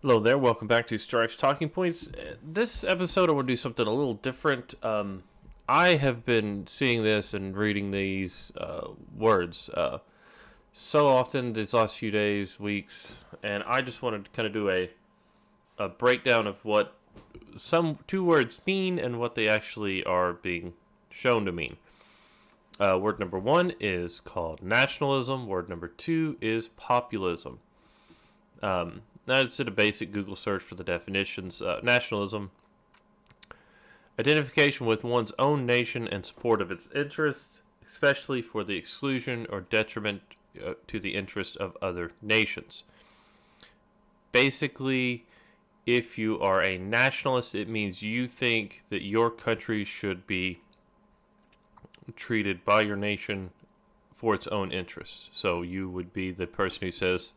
Hello there, welcome back to Strife's Talking Points. This episode, I want to do something a little different. I have been seeing this and reading these words so often these last few days, weeks, and I just wanted to kind of do a breakdown of what some two words mean and what they actually are being shown to mean. Word number one is called nationalism. Word number two is populism. I just did a basic Google search for the definitions. Nationalism, identification with one's own nation and support of its interests, especially for the exclusion or detriment to the interest of other nations. Basically, if you are a nationalist, it means you think that your country should be treated by your nation for its own interests. So you would be the person who says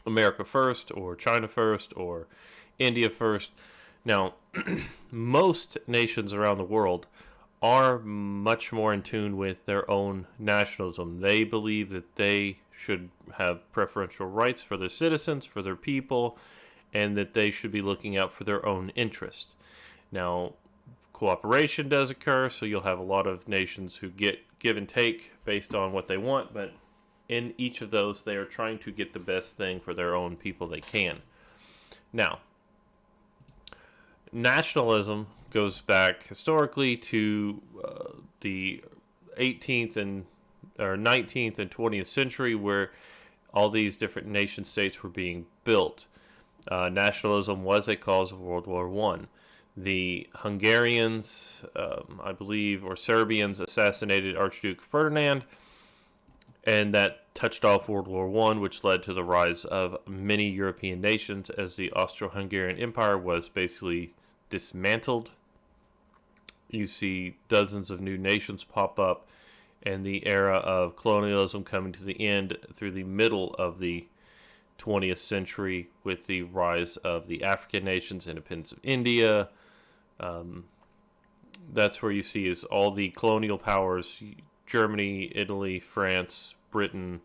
America first, or China first, or India first. Now, most nations around the world are much more in tune with their own nationalism. They believe that they should have preferential rights for their citizens, for their people, and that they should be looking out for their own interest. Now, cooperation does occur, so you'll have a lot of nations who get give and take based on what they want, but in each of those, they are trying to get the best thing for their own people they can. Now, nationalism goes back historically to the 18th and or 19th and 20th century, where all these different nation states were being built. Nationalism was a cause of World War I. The Hungarians, I believe, or Serbians assassinated Archduke Ferdinand, and that touched off World War I, which led to the rise of many European nations as the Austro-Hungarian Empire was basically dismantled. You see dozens of new nations pop up, and the era of colonialism coming to the end through the middle of the 20th century with the rise of the African nations, independence of India. That's where you see is all the colonial powers, Germany, Italy, France, Britain,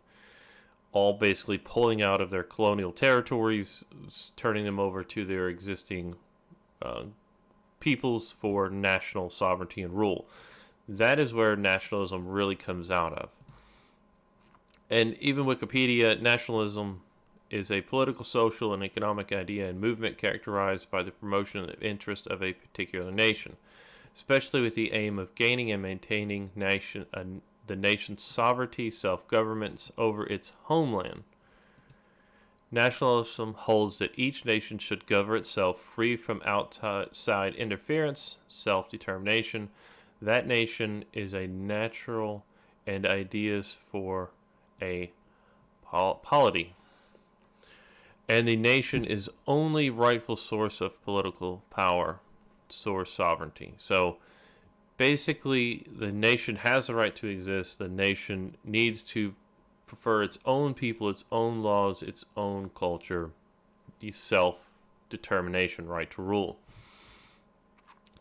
all basically pulling out of their colonial territories, turning them over to their existing peoples for national sovereignty and rule. That is where nationalism really comes out of. And even Wikipedia, nationalism is a political, social, and economic idea and movement characterized by the promotion of the interest of a particular nation, especially with the aim of gaining and maintaining the nation's sovereignty, self-government over its homeland. Nationalism holds that each nation should govern itself free from outside interference, self-determination. That nation is a natural and ideas for a polity. And the nation is only rightful source of political power, source sovereignty. So basically, the nation has the right to exist. The nation needs to prefer its own people, its own laws, its own culture, the self-determination right to rule.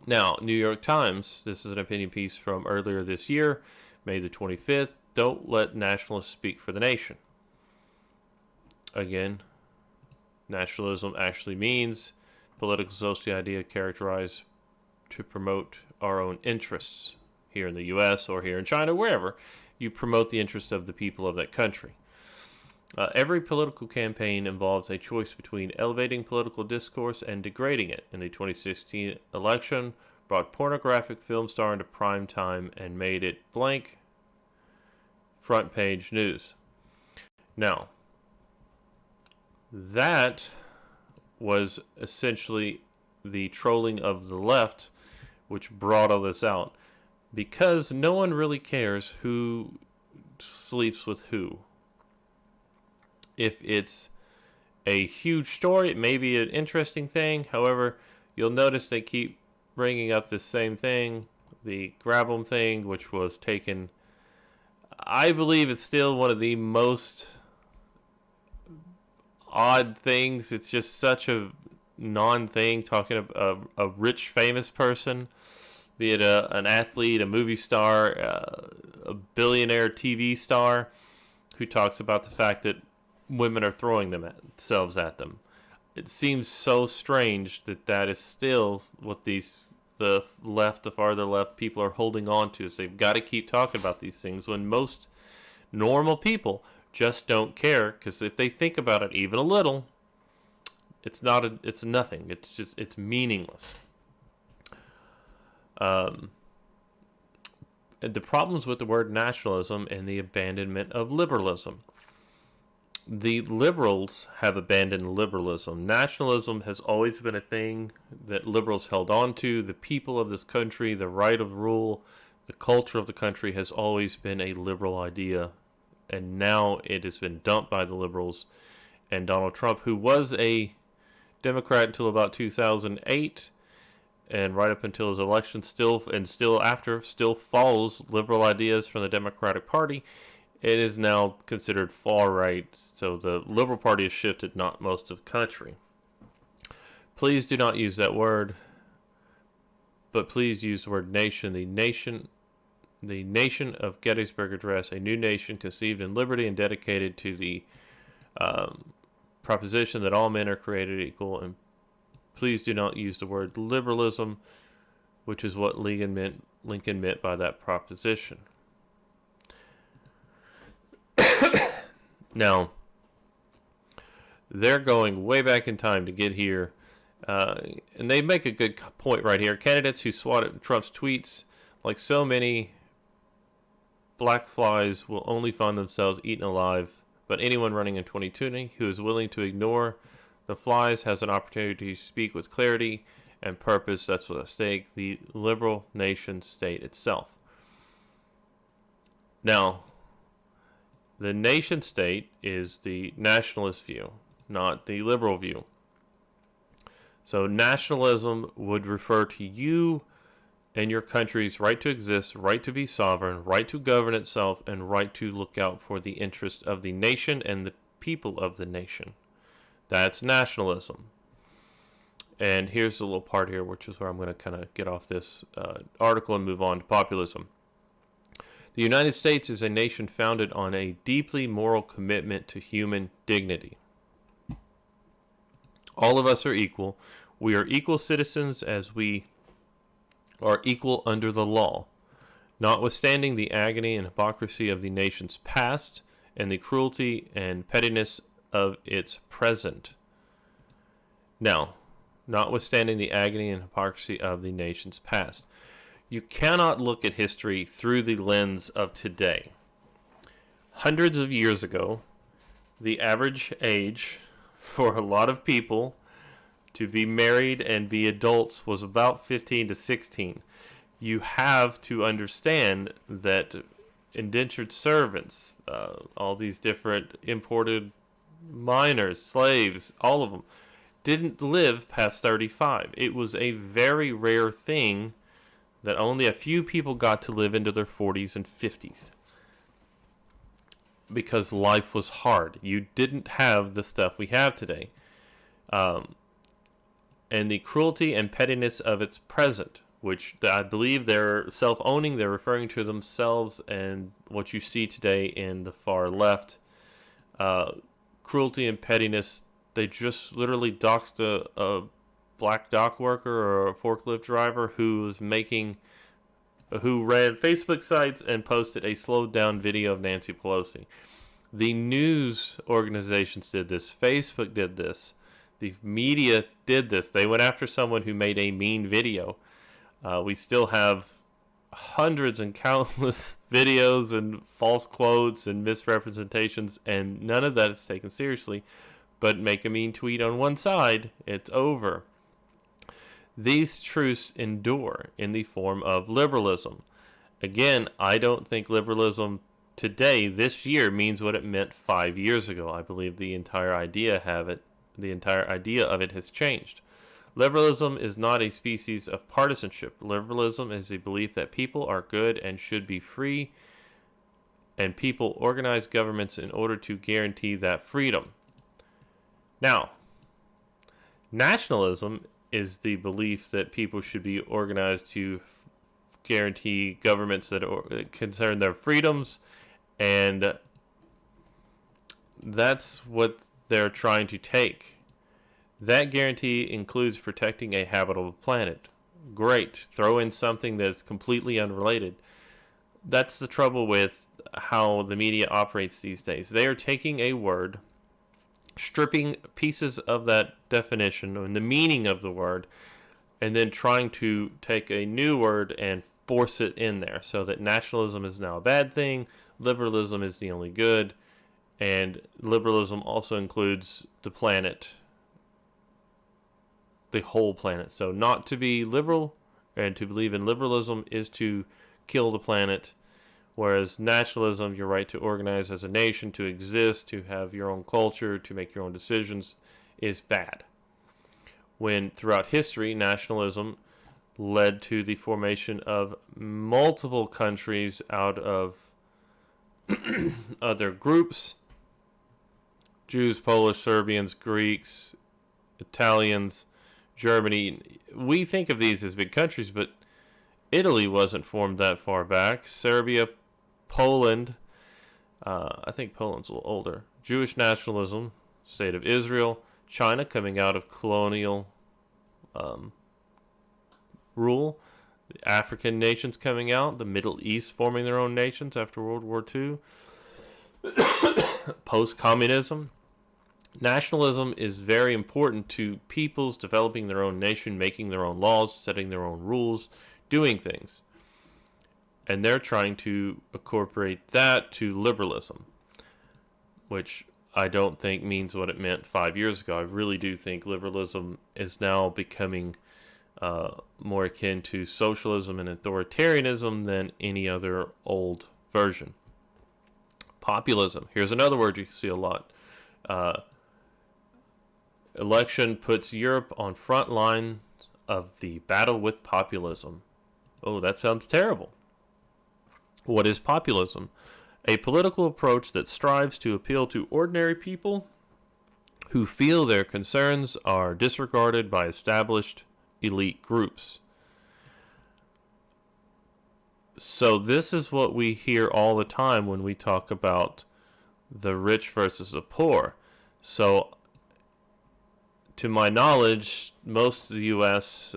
Now, New York Times, this is an opinion piece from earlier this year, May the 25th, don't let nationalists speak for the nation. Again, nationalism actually means political social idea characterized to promote our own interests here in the U.S. or here in China, wherever. You promote the interests of the people of that country. Every political campaign involves a choice between elevating political discourse and degrading it. In the 2016 election, brought pornographic film star into prime time and made it blank front page news. Now, that was essentially the trolling of the left, which brought all this out, because no one really cares who sleeps with who. If it's a huge story, it may be an interesting thing. However, you'll notice they keep bringing up the same thing, the grab 'em thing, which was taken. I believe it's still one of the most odd things. It's just such a non-thing, talking about a rich, famous person, be it an athlete, a movie star, a billionaire TV star, who talks about the fact that women are throwing themselves at them. it seems so strange that that is still what the left, the farther left people are holding on to. Is they've got to keep talking about these things when most normal people just don't care, because if they think about it even a little, it's nothing. It's meaningless. The problems with the word nationalism and the abandonment of liberalism. The liberals have abandoned liberalism. Nationalism has always been a thing that liberals held on to. The people of this country, the right of rule, the culture of the country has always been a liberal idea. And now it has been dumped by the liberals. And Donald Trump, who was a Democrat until about 2008, and right up until his election, still follows liberal ideas from the Democratic Party. It is now considered far right, so the Liberal Party has shifted, not most of the country. Please do not use that word, but please use the word nation. The nation of Gettysburg Address, a new nation conceived in liberty and dedicated to the proposition that all men are created equal. And please do not use the word liberalism, which is what Lincoln meant by that proposition. Now, they're going way back in time to get here, and they make a good point right here. Candidates who swatted Trump's tweets, like so many black flies, will only find themselves eaten alive, but anyone running in 2020 who is willing to ignore the flies has an opportunity to speak with clarity and purpose. That's what's at stake, the liberal nation state itself. Now, the nation state is the nationalist view, not the liberal view. So nationalism would refer to you and your country's right to exist, right to be sovereign, right to govern itself, and right to look out for the interest of the nation and the people of the nation. That's nationalism. And here's a little part here, which is where I'm going to kind of get off this article and move on to populism. The United States is a nation founded on a deeply moral commitment to human dignity. All of us are equal. We are equal citizens as we are equal under the law, notwithstanding the agony and hypocrisy of the nation's past and the cruelty and pettiness of its present. Now, notwithstanding the agony and hypocrisy of the nation's past. You cannot look at history through the lens of today. Hundreds of years ago, the average age for a lot of people to be married and be adults was about 15 to 16. You have to understand that indentured servants, all these different imported minors, slaves, all of them, didn't live past 35. It was a very rare thing that only a few people got to live into their 40s and 50s. Because life was hard. You didn't have the stuff we have today. And the cruelty and pettiness of its present, which I believe they're self-owning, they're referring to themselves and what you see today in the far left. Cruelty and pettiness, they just literally doxed a black dock worker or a forklift driver who ran Facebook sites and posted a slowed down video of Nancy Pelosi. The news organizations did this. Facebook did this. The media did this. They went after someone who made a mean video. We still have hundreds and countless videos and false quotes and misrepresentations, and none of that is taken seriously. But make a mean tweet on one side, it's over. These truths endure in the form of liberalism. Again, I don't think liberalism today, this year, means what it meant 5 years ago. I believe the entire idea of it has changed. Liberalism is not a species of partisanship. Liberalism is a belief that people are good and should be free, and people organize governments in order to guarantee that freedom. Now, nationalism is the belief that people should be organized to guarantee governments that concern their freedoms, and that's what they're trying to take. That guarantee includes protecting a habitable planet. Great. Throw in something that's completely unrelated. That's the trouble with how the media operates these days. They are taking a word, stripping pieces of that definition and the meaning of the word, and then trying to take a new word and force it in there so that nationalism is now a bad thing, liberalism is the only good, and liberalism also includes the planet, the whole planet. So not to be liberal and to believe in liberalism is to kill the planet, whereas nationalism, your right to organize as a nation, to exist, to have your own culture, to make your own decisions, is bad. When throughout history, nationalism led to the formation of multiple countries out of other groups: Jews, Polish, Serbians, Greeks, Italians, Germany. We think of these as big countries, but Italy wasn't formed that far back. Serbia, Poland, I think Poland's a little older. Jewish nationalism, State of Israel, China coming out of colonial rule, the African nations coming out, the Middle East forming their own nations after World War II, post-communism. Nationalism is very important to peoples developing their own nation, making their own laws, setting their own rules, doing things. And they're trying to incorporate that to liberalism, which I don't think means what it meant 5 years ago. I really do think liberalism is now becoming more akin to socialism and authoritarianism than any other old version. Populism. Here's another word you see a lot. Election puts Europe on front line of the battle with populism. Oh, that sounds terrible. What is populism? A political approach that strives to appeal to ordinary people who feel their concerns are disregarded by established elite groups. So this is what we hear all the time when we talk about the rich versus the poor. So to my knowledge, most of the U.S.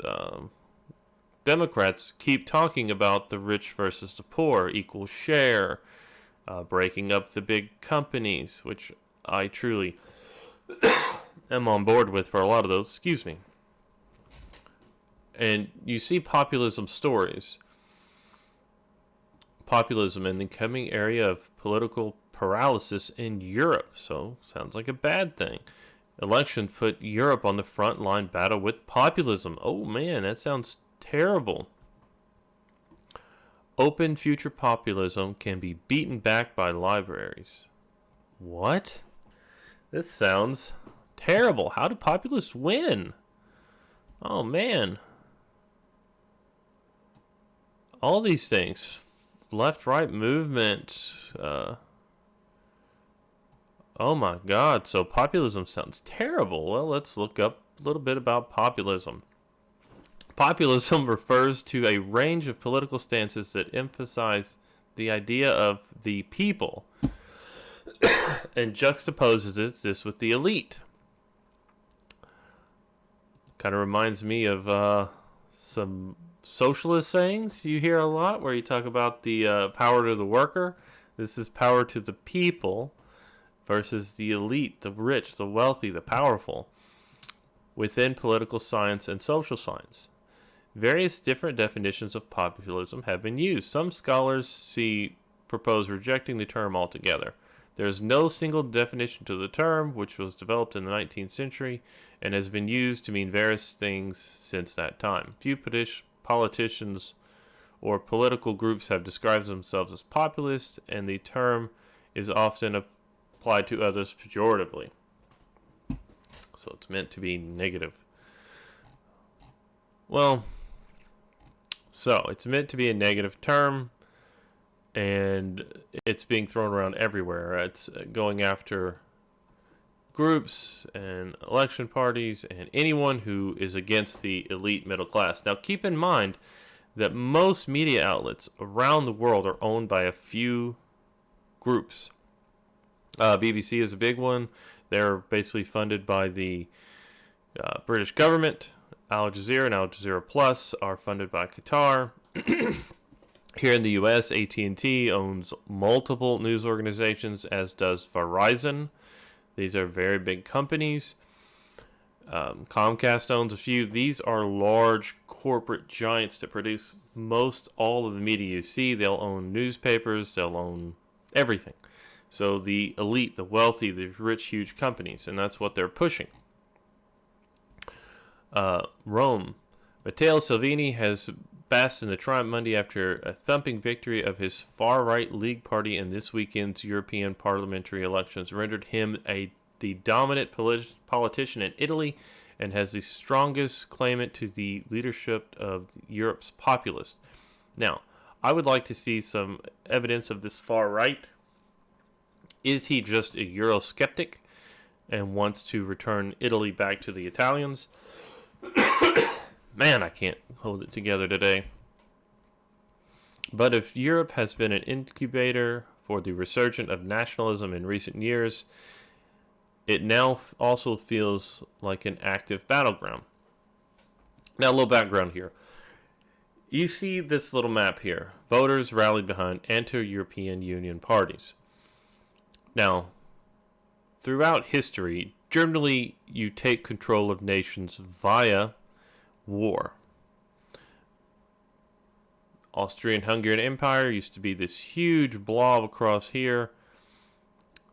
Democrats keep talking about the rich versus the poor, equal share, breaking up the big companies, which I truly am on board with for a lot of those. Excuse me. And you see populism stories. Populism in the coming area of political paralysis in Europe. So, sounds like a bad thing. Election put Europe on the front line battle with populism. Oh man, that sounds terrible. Open future populism can be beaten back by libraries. What? This sounds terrible. How do populists win? Oh man. All these things. Left-right movement. Oh my god. So populism sounds terrible. Well, let's look up a little bit about populism. Populism refers to a range of political stances that emphasize the idea of the people and juxtaposes this with the elite. Kind of reminds me of some socialist sayings you hear a lot where you talk about the power to the worker. This is power to the people versus the elite, the rich, the wealthy, the powerful within political science and social science. Various different definitions of populism have been used. Some scholars propose rejecting the term altogether. There is no single definition to the term, which was developed in the 19th century and has been used to mean various things since that time. Few politicians or political groups have described themselves as populist, and the term is often applied to others pejoratively. So it's meant to be negative. Well, so it's meant to be a negative term, and it's being thrown around everywhere. It's going after groups and election parties and anyone who is against the elite middle class. Now keep in mind that most media outlets around the world are owned by a few groups. BBC is a big one. They're basically funded by the British government, Al Jazeera and Al Jazeera Plus are funded by Qatar. Here in the U.S., AT&T owns multiple news organizations, as does Verizon. These are very big companies. Comcast owns a few. These are large corporate giants that produce most all of the media you see. They'll own newspapers. They'll own everything. So the elite, the wealthy, the rich, huge companies, and that's what they're pushing. Rome. Matteo Salvini has basked in the triumph Monday after a thumping victory of his far-right League Party in this weekend's European parliamentary elections, rendered him the dominant politician in Italy and has the strongest claimant to the leadership of Europe's populists. Now, I would like to see some evidence of this far right. Is he just a Eurosceptic and wants to return Italy back to the Italians? Man, I can't hold it together today. But if Europe has been an incubator for the resurgence of nationalism in recent years, it now also feels like an active battleground. Now, a little background here. You see this little map here. Voters rallied behind anti-European Union parties. Now, throughout history, generally you take control of nations via war. Austrian-Hungarian Empire used to be this huge blob across here.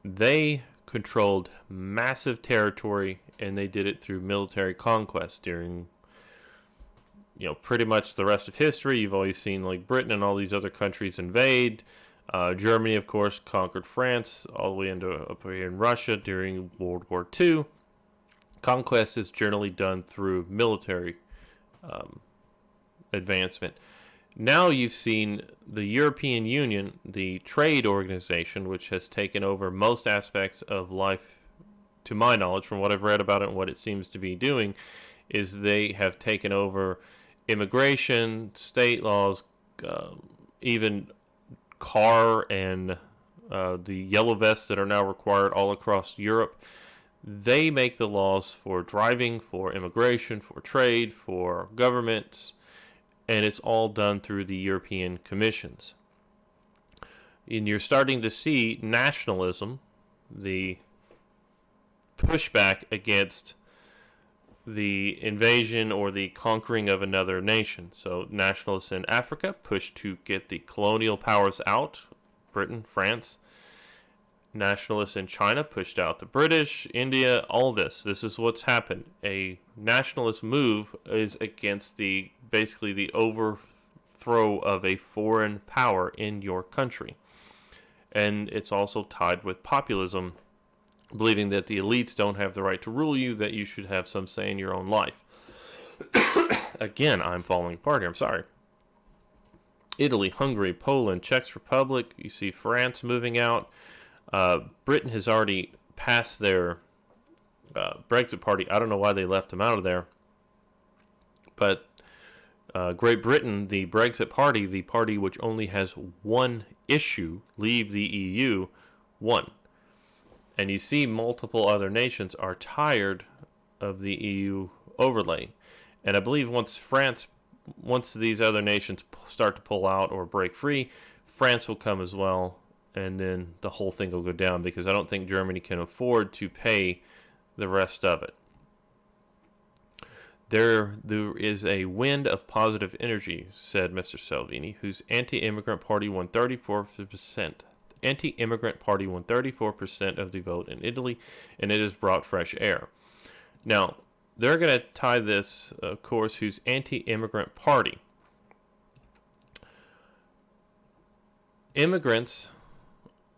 They controlled massive territory, and they did it through military conquest during, pretty much the rest of history. You've always seen like Britain and all these other countries invade. Germany, of course, conquered France all the way into up here in Russia during World War II. Conquest is generally done through military advancement. Now you've seen the European Union, the trade organization, which has taken over most aspects of life, to my knowledge, from what I've read about it and what it seems to be doing, is they have taken over immigration, state laws, even car and the yellow vests that are now required all across Europe. They make the laws for driving, for immigration, for trade, for governments, and it's all done through the European Commissions. And you're starting to see nationalism, the pushback against the invasion or the conquering of another nation. So nationalists in Africa push to get the colonial powers out, Britain, France. Nationalists in China pushed out the British, India, all this. This is what's happened. A nationalist move is against basically the overthrow of a foreign power in your country. And it's also tied with populism, believing that the elites don't have the right to rule you, that you should have some say in your own life. Again, I'm falling apart here. I'm sorry. Italy, Hungary, Poland, Czech Republic. You see France moving out. Britain has already passed their Brexit party. I don't know why they left them out of there. But Great Britain, the Brexit party, the party which only has one issue, leave the EU, won. And you see multiple other nations are tired of the EU overlay. And I believe once these other nations start to pull out or break free, France will come as well, and then the whole thing will go down, because I don't think Germany can afford to pay the rest of it. There is a wind of positive energy, said Mr. Salvini, whose anti-immigrant party won 34%. Anti-immigrant party won 34% of the vote in Italy, and it has brought fresh air. Now, they're going to tie this, of course, whose anti-immigrant party. Immigrants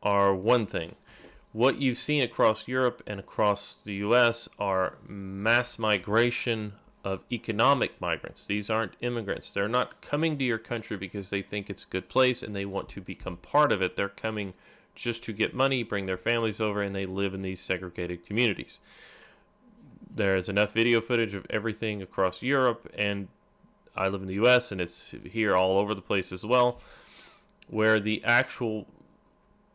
are one thing. What you've seen across Europe and across the U.S. are mass migration of economic migrants. These aren't immigrants. They're not coming to your country because they think it's a good place and they want to become part of it. They're coming just to get money, bring their families over, and they live in these segregated communities. There's enough video footage of everything across Europe, and I live in the U.S., and it's here all over the place as well, where the actual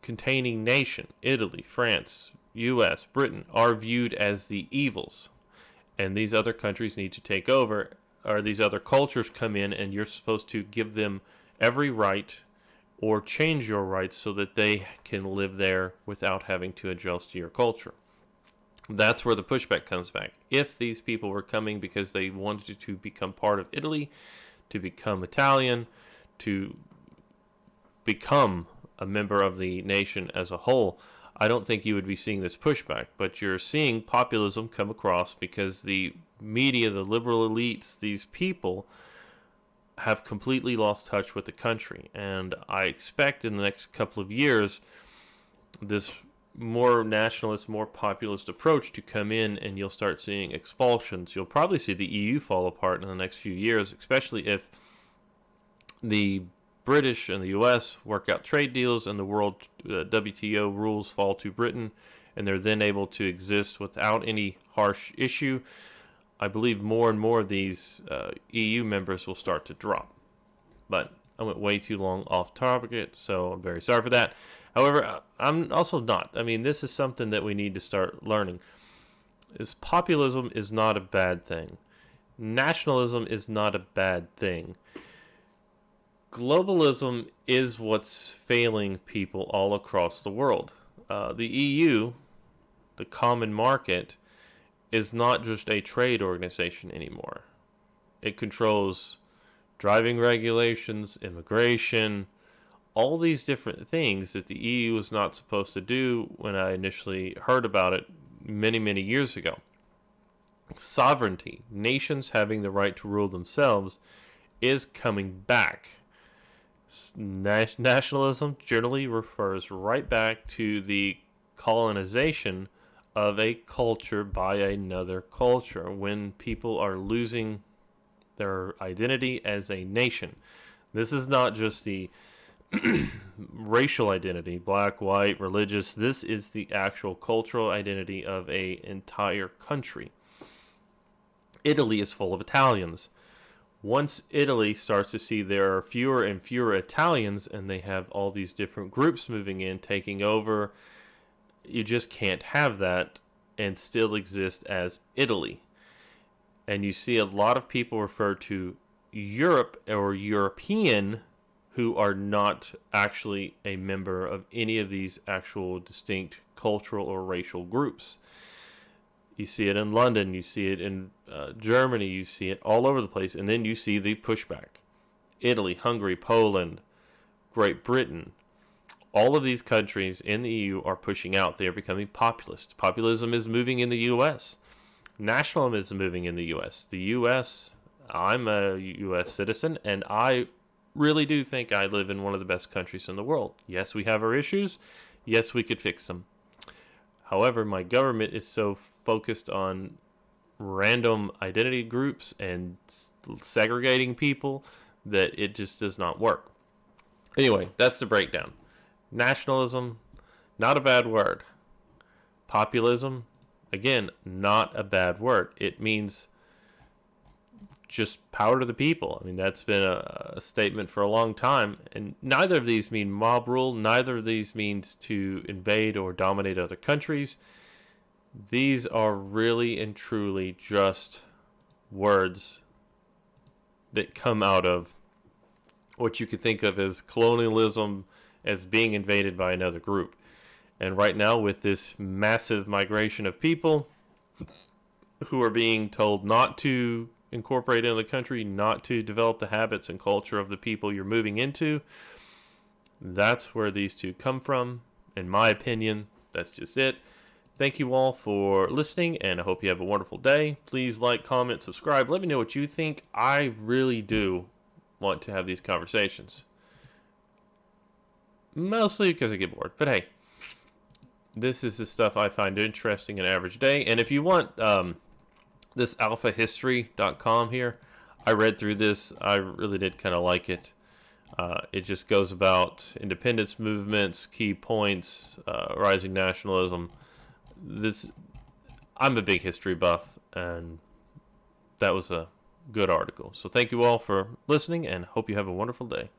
containing nation, Italy, France, U.S., Britain, are viewed as the evils. and these other countries need to take over, or these other cultures come in, and you're supposed to give them every right or change your rights so that they can live there without having to adjust to your culture. That's where the pushback comes back. If these people were coming because they wanted to become part of Italy, to become Italian, to become a member of the nation as a whole, I don't think you would be seeing this pushback. But you're seeing populism come across because the media, the liberal elites, these people have completely lost touch with the country. And I expect in the next couple of years, this more nationalist, more populist approach to come in, and you'll start seeing expulsions. You'll probably see the EU fall apart in the next few years, especially if the British and the US work out trade deals and the world WTO rules fall to Britain, and they're then able to exist without any harsh issue. I believe more and more of these EU members will start to drop. But I went way too long off target, so I'm very sorry for that. However, I'm also not. I mean, this is something that we need to start learning. Populism is not a bad thing. Nationalism is not a bad thing. Globalism is what's failing people all across the world. The EU, the common market, is not just a trade organization anymore. It controls driving regulations, immigration, all these different things that the EU was not supposed to do when I initially heard about it many, many years ago. Sovereignty, nations having the right to rule themselves, is coming back. Nationalism generally refers right back to the colonization of a culture by another culture, when people are losing their identity as a nation. This is not just the racial identity, black, white, religious. This is the actual cultural identity of an entire country. Italy is full of Italians. Once Italy starts to see there are fewer and fewer Italians, and they have all these different groups moving in, taking over, you just can't have that and still exist as Italy. And you see a lot of people refer to Europe or European who are not actually a member of any of these actual distinct cultural or racial groups. You see it in London, you see it in Germany, you see it all over the place, and then you see the pushback. Italy, Hungary, Poland, Great Britain, all of these countries in the EU are pushing out. They are becoming populist. Populism is moving in the U.S. Nationalism is moving in the U.S. The U.S., I'm a U.S. citizen, and I really do think I live in one of the best countries in the world. Yes, we have our issues. Yes, we could fix them. However, my government is so focused on random identity groups and segregating people that it just does not work. Anyway, that's the breakdown. Nationalism, not a bad word. Populism, again, not a bad word. It means just power to the people. I mean, that's been a statement for a long time. And neither of these mean mob rule. Neither of these means to invade or dominate other countries. These are really and truly just words that come out of what you could think of as colonialism, as being invaded by another group. And right now, with this massive migration of people who are being told not to incorporate into the country, not to develop the habits and culture of the people you're moving into, that's where these two come from. In my opinion, that's just it. Thank you all for listening, and I hope you have a wonderful day. Please like, comment, subscribe. Let me know what you think. I really do want to have these conversations. Mostly because I get bored. But hey, this is the stuff I find interesting in an average day. And if you want this alphahistory.com here, I read through this. I really did kind of like it. It just goes about independence movements, key points, rising nationalism. I'm a big history buff, and that was a good article. So thank you all for listening, and hope you have a wonderful day.